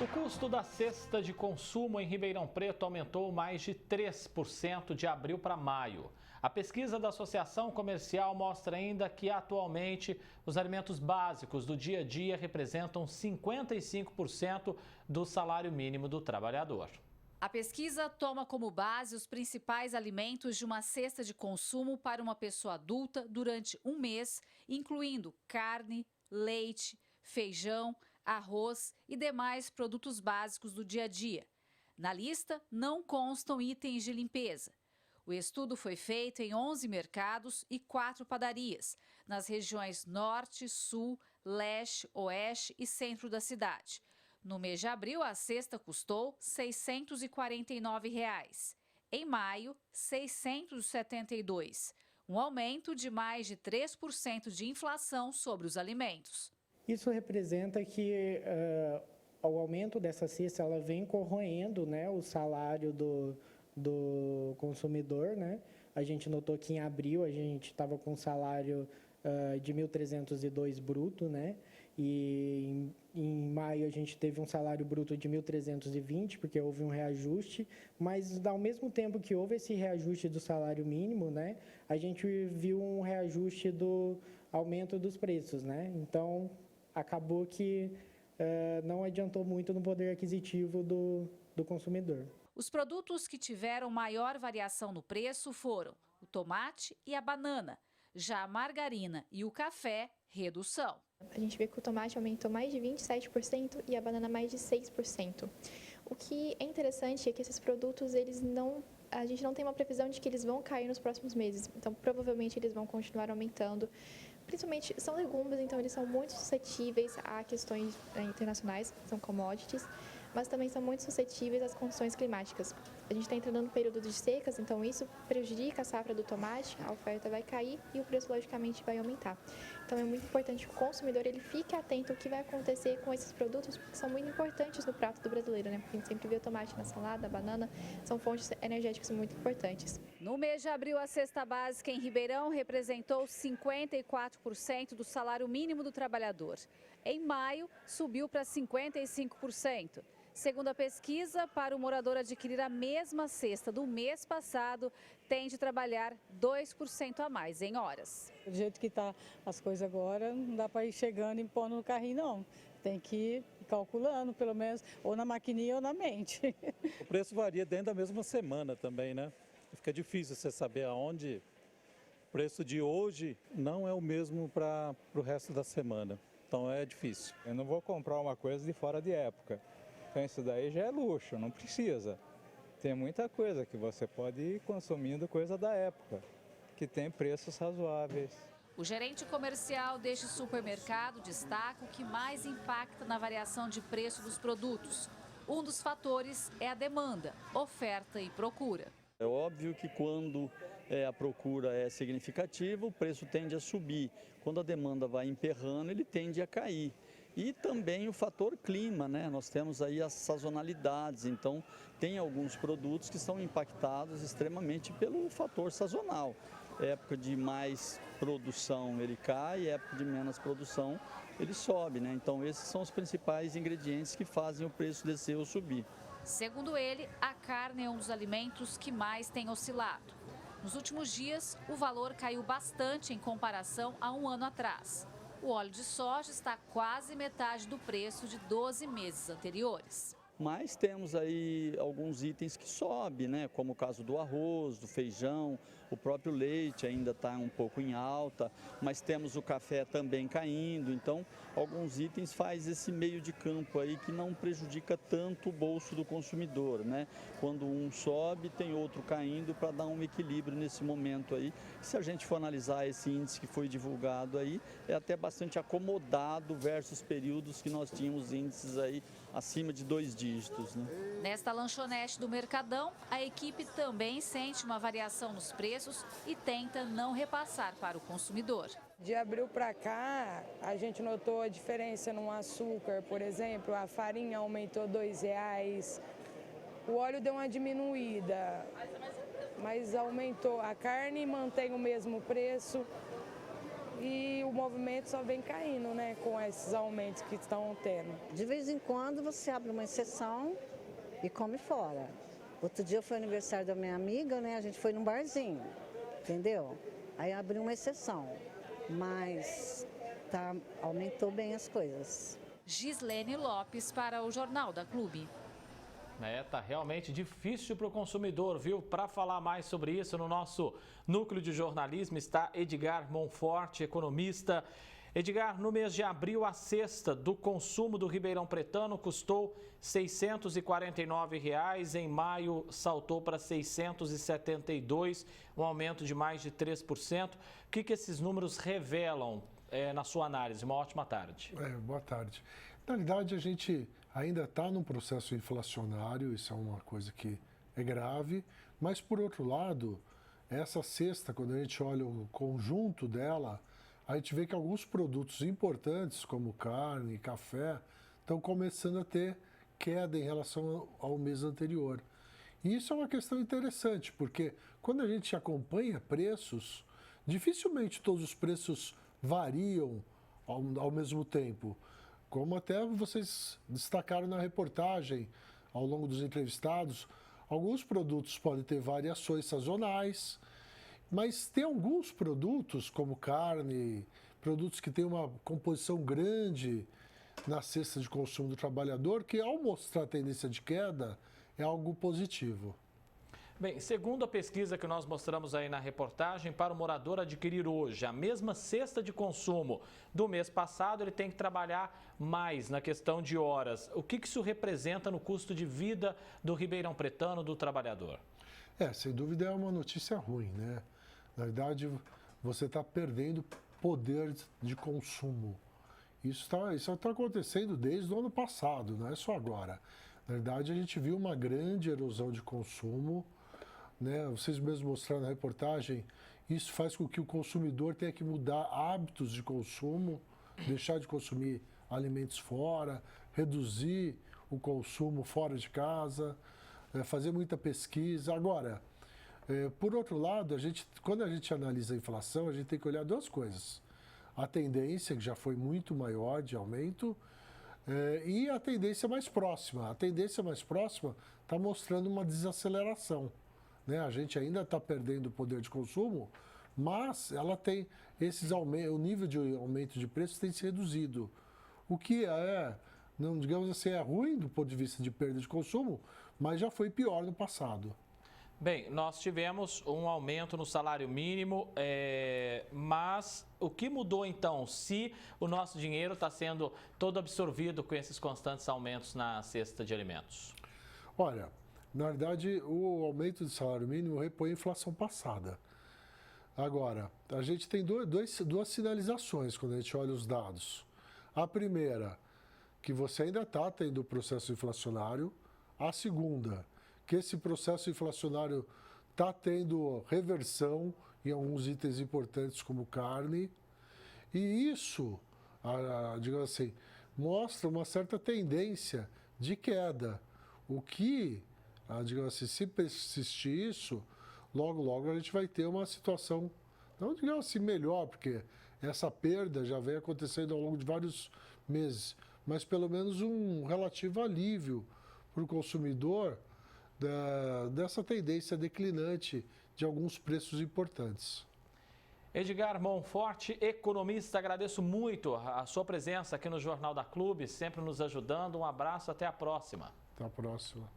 O custo da cesta de consumo em Ribeirão Preto aumentou mais de 3% de abril para maio. A pesquisa da Associação Comercial mostra ainda que, atualmente, os alimentos básicos do dia a dia representam 55% do salário mínimo do trabalhador. A pesquisa toma como base os principais alimentos de uma cesta de consumo para uma pessoa adulta durante um mês, incluindo carne, leite, feijão, arroz e demais produtos básicos do dia a dia. Na lista não constam itens de limpeza. O estudo foi feito em 11 mercados e 4 padarias, nas regiões Norte, Sul, Leste, Oeste e Centro da cidade. No mês de abril, a cesta custou R$ 649. Em maio, R$ 672, um aumento de mais de 3% de inflação sobre os alimentos. Isso representa que o aumento dessa cesta ela vem corroendo, né, o salário do consumidor, né? A gente notou que em abril a gente estava com um salário de 1.302 bruto, né? E em maio a gente teve um salário bruto de 1.320, porque houve um reajuste, mas ao mesmo tempo que houve esse reajuste do salário mínimo, né, a gente viu um reajuste do aumento dos preços, né? Então acabou que não adiantou muito no poder aquisitivo do consumidor. Os produtos que tiveram maior variação no preço foram o tomate e a banana. Já a margarina e o café, redução. A gente vê que o tomate aumentou mais de 27% e a banana mais de 6%. O que é interessante é que esses produtos, a gente não tem uma previsão de que eles vão cair nos próximos meses. Então, provavelmente, eles vão continuar aumentando. Principalmente, são legumes, então eles são muito suscetíveis a questões internacionais, são commodities, mas também são muito suscetíveis às condições climáticas. A gente está entrando no período de secas, então isso prejudica a safra do tomate, a oferta vai cair e o preço, logicamente, vai aumentar. Então é muito importante que o consumidor ele fique atento ao que vai acontecer com esses produtos, porque são muito importantes no prato do brasileiro, né? Porque a gente sempre vê o tomate na salada, a banana, são fontes energéticas muito importantes. No mês de abril, a cesta básica em Ribeirão representou 54% do salário mínimo do trabalhador. Em maio, subiu para 55%. Segundo a pesquisa, para o morador adquirir a mesma cesta do mês passado, tem de trabalhar 2% a mais em horas. Do jeito que está as coisas agora, não dá para ir chegando e pondo no carrinho, não. Tem que ir calculando, pelo menos, ou na maquininha ou na mente. O preço varia dentro da mesma semana também, né? Fica difícil você saber aonde o preço de hoje não é o mesmo para o resto da semana. Então é difícil. Eu não vou comprar uma coisa de fora de época. Então isso daí já é luxo, não precisa. Tem muita coisa que você pode ir consumindo coisa da época, que tem preços razoáveis. O gerente comercial deste supermercado destaca o que mais impacta na variação de preço dos produtos. Um dos fatores é a demanda, oferta e procura. É óbvio que quando a procura é significativa, o preço tende a subir. Quando a demanda vai emperrando, ele tende a cair. E também o fator clima, né? Nós temos aí as sazonalidades, então tem alguns produtos que são impactados extremamente pelo fator sazonal. Época de mais produção ele cai, época de menos produção ele sobe, né? Então esses são os principais ingredientes que fazem o preço descer ou subir. Segundo ele, a carne é um dos alimentos que mais tem oscilado. Nos últimos dias, o valor caiu bastante em comparação a um ano atrás. O óleo de soja está quase metade do preço de 12 meses anteriores. Mas temos aí alguns itens que sobem, né? Como o caso do arroz, do feijão, o próprio leite ainda está um pouco em alta, mas temos o café também caindo, então alguns itens faz esse meio de campo aí que não prejudica tanto o bolso do consumidor, né? Quando um sobe, tem outro caindo para dar um equilíbrio nesse momento aí. Se a gente for analisar esse índice que foi divulgado aí, é até bastante acomodado versus períodos que nós tínhamos índices aí acima de 2 dígitos. Né? Nesta lanchonete do Mercadão, a equipe também sente uma variação nos preços e tenta não repassar para o consumidor. De abril para cá, a gente notou a diferença no açúcar, por exemplo, a farinha aumentou R$2, o óleo deu uma diminuída, mas aumentou. A carne mantém o mesmo preço, e o movimento só vem caindo, né, com esses aumentos que estão tendo. De vez em quando você abre uma exceção e come fora. Outro dia foi aniversário da minha amiga, né, a gente foi num barzinho, entendeu? Aí abriu uma exceção, mas aumentou bem as coisas. Gislene Lopes para o Jornal da Clube. Tá realmente difícil para o consumidor, viu? Para falar mais sobre isso, no nosso núcleo de jornalismo está Edgar Monforte, economista. Edgar, no mês de abril, a cesta do consumo do Ribeirão Pretano custou R$ 649, em maio saltou para R$ 672, um aumento de mais de 3%. O que esses números revelam na sua análise? Uma ótima tarde. Boa tarde. Na realidade, a gente ainda está num processo inflacionário, isso é uma coisa que é grave, mas, por outro lado, essa cesta, quando a gente olha o conjunto dela, a gente vê que alguns produtos importantes, como carne e café, estão começando a ter queda em relação ao mês anterior. E isso é uma questão interessante, porque quando a gente acompanha preços, dificilmente todos os preços variam ao mesmo tempo. Como até vocês destacaram na reportagem, ao longo dos entrevistados, alguns produtos podem ter variações sazonais, mas tem alguns produtos, como carne, produtos que têm uma composição grande na cesta de consumo do trabalhador, que ao mostrar tendência de queda, é algo positivo. Bem, segundo a pesquisa que nós mostramos aí na reportagem, para o morador adquirir hoje a mesma cesta de consumo do mês passado, ele tem que trabalhar mais na questão de horas. O que isso representa no custo de vida do Ribeirão Pretano, do trabalhador? Sem dúvida é uma notícia ruim, né? Na verdade, você está perdendo poder de consumo. Isso está acontecendo desde o ano passado, não é só agora. Na verdade, a gente viu uma grande erosão de consumo, né? Vocês mesmos mostraram na reportagem, isso faz com que o consumidor tenha que mudar hábitos de consumo, deixar de consumir alimentos fora, reduzir o consumo fora de casa, fazer muita pesquisa. Agora, por outro lado, quando a gente analisa a inflação, a gente tem que olhar duas coisas. A tendência, que já foi muito maior de aumento, e a tendência mais próxima. A tendência mais próxima está mostrando uma desaceleração, né? A gente ainda está perdendo o poder de consumo, mas ela tem o nível de aumento de preços tem se reduzido. O que não digamos assim, é ruim do ponto de vista de perda de consumo, mas já foi pior no passado. Bem, nós tivemos um aumento no salário mínimo, mas o que mudou então, se o nosso dinheiro está sendo todo absorvido com esses constantes aumentos na cesta de alimentos? Olha, na verdade, o aumento do salário mínimo repõe a inflação passada. Agora, a gente tem duas sinalizações quando a gente olha os dados. A primeira, que você ainda está tendo o processo inflacionário. A segunda, que esse processo inflacionário está tendo reversão em alguns itens importantes como carne. E isso, digamos assim, mostra uma certa tendência de queda. O que, digamos assim, se persistir isso, logo a gente vai ter uma situação, não digamos assim melhor, porque essa perda já vem acontecendo ao longo de vários meses, mas pelo menos um relativo alívio para o consumidor dessa tendência declinante de alguns preços importantes. Edgar Monforte, economista, agradeço muito a sua presença aqui no Jornal da Clube, sempre nos ajudando. Um abraço, até a próxima. Até a próxima.